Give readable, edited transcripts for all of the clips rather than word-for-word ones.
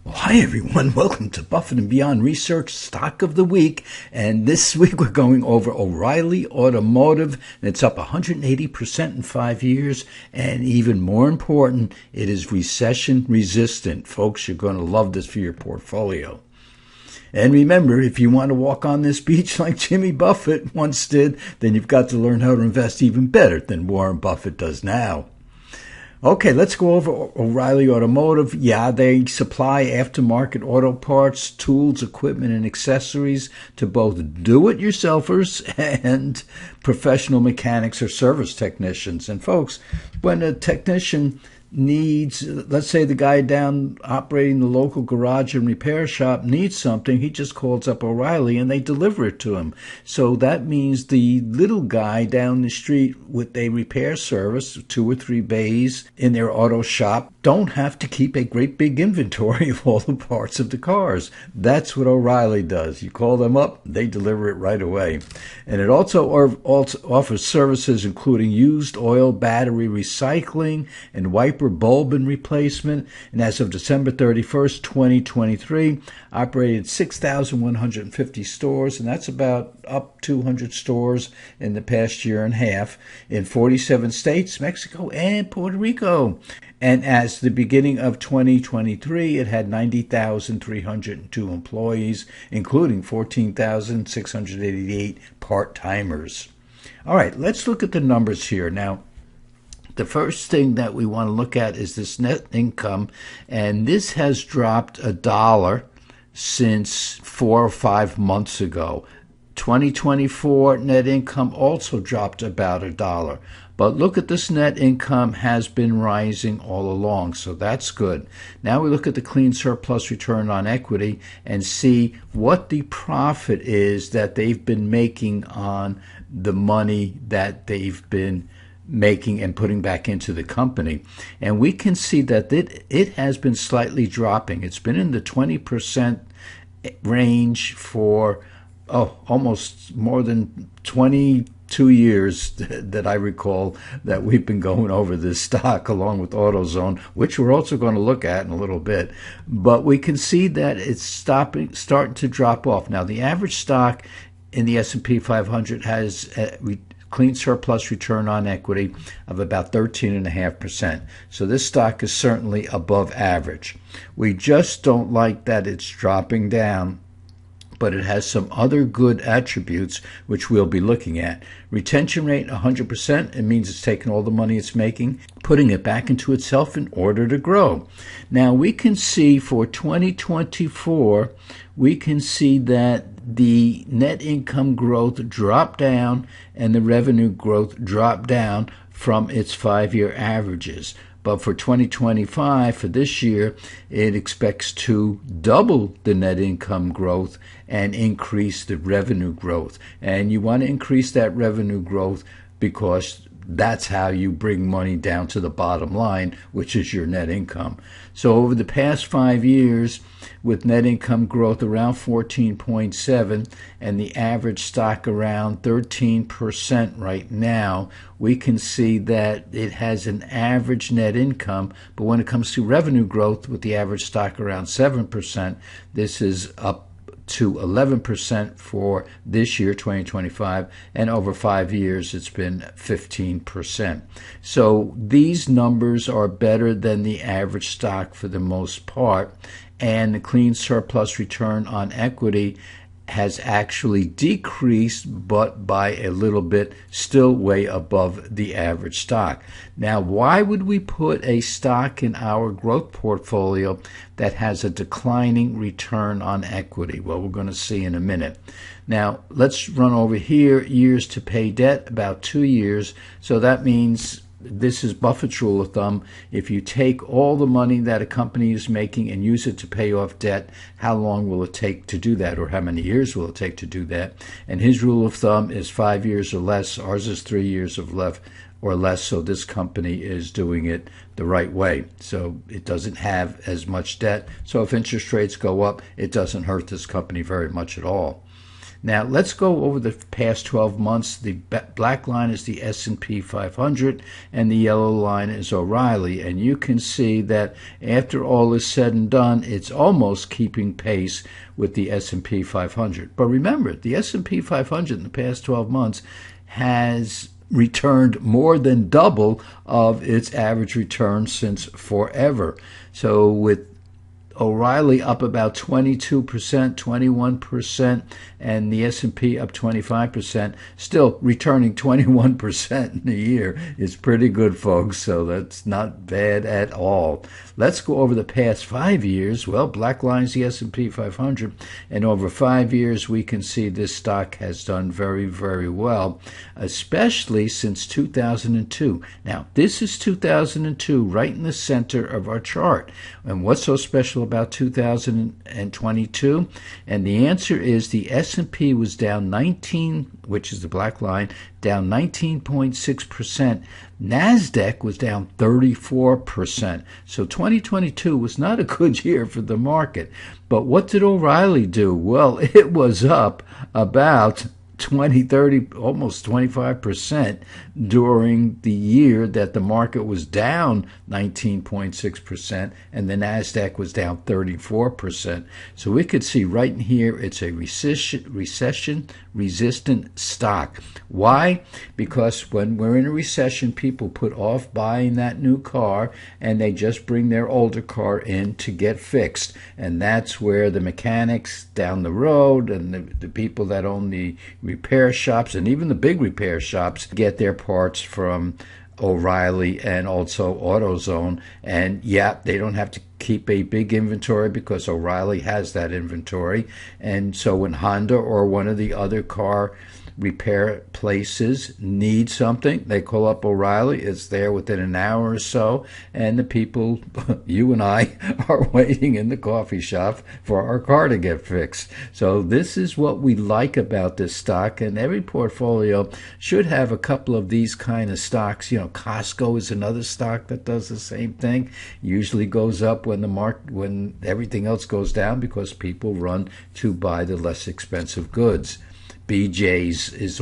Well, hi everyone. Welcome to Buffett and Beyond Research Stock of the Week. And this week we're going over O'Reilly Automotive. And it's up 180% in 5 years. And even more important, it is recession resistant. Folks, you're going to love this for your portfolio. And remember, if you want to walk on this beach like Jimmy Buffett once did, then you've got to learn how to invest even better than Warren Buffett does now. Okay, let's go over O'Reilly Automotive. Yeah, they supply aftermarket auto parts, tools, equipment, and accessories to both do-it-yourselfers and professional mechanics or service technicians. And folks, when a technician needs, let's say the guy down operating the local garage and repair shop needs something, he just calls up O'Reilly and they deliver it to him. So that means the little guy down the street with a repair service, 2 or 3 bays in their auto shop, don't have to keep a great big inventory of all the parts of the cars. That's what O'Reilly does. You call them up, they deliver it right away. And it also offers services including used oil, battery recycling, and wiper bulb and replacement. And as of December 31st, 2023, operated 6,150 stores, and that's about up 200 stores in the past year and a half in 47 states, Mexico, and Puerto Rico. And as the beginning of 2023, it had 90,302 employees, including 14,688 part-timers. All right, let's look at the numbers here. Now, the first thing that we want to look at is this net income, and this has dropped $1 since 4 or 5 months ago. 2024 net income also dropped about $1. But look at this net income has been rising all along, so that's good. Now we look at the clean surplus return on equity and see what the profit is that they've been making on the money that they've been making and putting back into the company. And we can see that it has been slightly dropping. It's been in the 20% range for almost more than 22 years that I recall that we've been going over this stock along with AutoZone, which we're also going to look at in a little bit. But we can see that it's starting to drop off. Now, the average stock in the S&P 500 has clean surplus return on equity of about 13.5%. So this stock is certainly above average. We just don't like that it's dropping down, but it has some other good attributes which we'll be looking at. Retention rate 100%. It means it's taking all the money it's making, putting it back into itself in order to grow. Now we can see for 2024, we can see that the net income growth dropped down and the revenue growth dropped down from its 5-year averages. But for 2025, for this year, it expects to double the net income growth and increase the revenue growth. And you want to increase that revenue growth because that's how you bring money down to the bottom line, which is your net income. So over the past 5 years, with net income growth around 14.7 and the average stock around 13% right now, we can see that it has an average net income. But when it comes to revenue growth with the average stock around 7%, this is up to 11% for this year, 2025, and over 5 years it's been 15%. So these numbers are better than the average stock for the most part, and the clean surplus return on equity has actually decreased, but by a little bit, still way above the average stock. Now, why would we put a stock in our growth portfolio that has a declining return on equity? Well, we're going to see in a minute. Now, let's run over here, years to pay debt, about 2 years. So that means, this is Buffett's rule of thumb, if you take all the money that a company is making and use it to pay off debt, how long will it take to do that, or how many years will it take to do that? And his rule of thumb is 5 years or less. Ours is 3 years or less, so this company is doing it the right way. So it doesn't have as much debt. So if interest rates go up, it doesn't hurt this company very much at all. Now, let's go over the past 12 months. The black line is the S&P 500, and the yellow line is O'Reilly. And you can see that after all is said and done, it's almost keeping pace with the S&P 500. But remember, the S&P 500 in the past 12 months has returned more than double of its average return since forever. So with O'Reilly up about 22%, 21%, and the S&P up 25%, still returning 21% in a year is pretty good, folks, so that's not bad at all. Let's go over the past 5 years. Well, black line's the S&P 500, and over 5 years we can see this stock has done very, very well, especially since 2002. Now, this is 2002, right in the center of our chart. And what's so special about 2022? And the answer is the S&P was down 19, which is the black line, down 19.6%. NASDAQ was down 34%. So 2022 was not a good year for the market. But what did O'Reilly do? Well, it was up about 20, 30, almost 25% during the year that the market was down 19.6% and the NASDAQ was down 34%. So we could see right in here it's a recession resistant stock. Why? Because when we're in a recession, people put off buying that new car and they just bring their older car in to get fixed. And that's where the mechanics down the road and the people that own the repair shops and even the big repair shops get their parts from O'Reilly and also AutoZone. And yeah, they don't have to keep a big inventory because O'Reilly has that inventory. And so when Honda or one of the other car repair places need something, they call up O'Reilly. It's there within an hour or so, and the people, you and I, are waiting in the coffee shop for our car to get fixed. So this is what we like about this stock, and every portfolio should have a couple of these kind of stocks. You know, Costco is another stock that does the same thing. Usually goes up when everything else goes down because people run to buy the less expensive goods. BJ's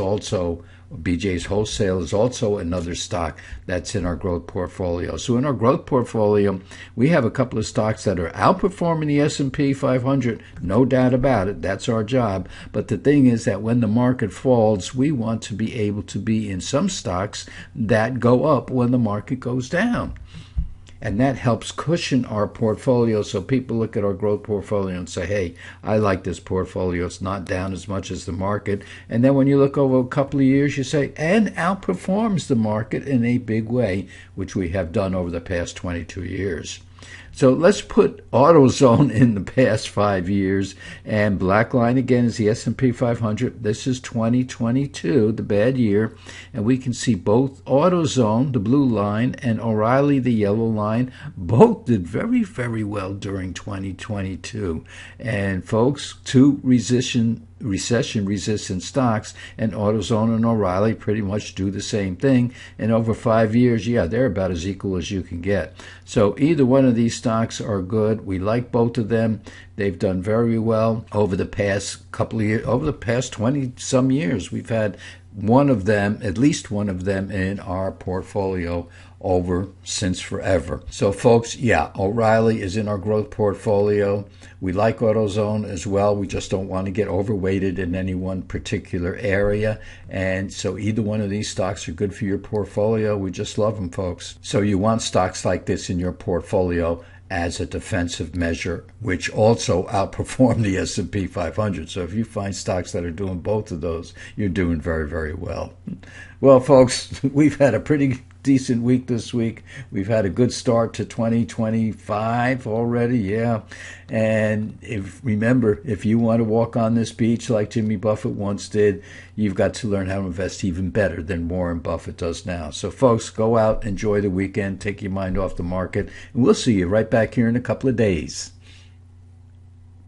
Wholesale is also another stock that's in our growth portfolio. So in our growth portfolio, we have a couple of stocks that are outperforming the S&P 500, no doubt about it. That's our job. But the thing is that when the market falls, we want to be able to be in some stocks that go up when the market goes down. And that helps cushion our portfolio, so people look at our growth portfolio and say, hey, I like this portfolio. It's not down as much as the market. And then when you look over a couple of years, you say, and outperforms the market in a big way, which we have done over the past 22 years. So let's put AutoZone in the past 5 years, and black line again is the S&P 500. This is 2022, the bad year, and we can see both AutoZone, the blue line, and O'Reilly, the yellow line, both did very, very well during 2022. And folks, two recession-resistant stocks, and AutoZone and O'Reilly pretty much do the same thing. And over 5 years, yeah, they're about as equal as you can get. So either one of these stocks are good. We like both of them. They've done very well over the past couple of years, over the past 20-some years. We've had one of them, at least one of them, in our portfolio over since forever. So folks, yeah, O'Reilly is in our growth portfolio. We like AutoZone as well. We just don't want to get overweighted in any one particular area. And so either one of these stocks are good for your portfolio. We just love them, folks. So you want stocks like this in your portfolio as a defensive measure, which also outperform the S&P 500. So if you find stocks that are doing both of those, you're doing very, very well. Well, folks, we've had a pretty decent week this week. We've had a good start to 2025 already, yeah. And remember, if you want to walk on this beach like Jimmy Buffett once did, you've got to learn how to invest even better than Warren Buffett does now. So folks, go out, enjoy the weekend, take your mind off the market, and we'll see you right back here in a couple of days.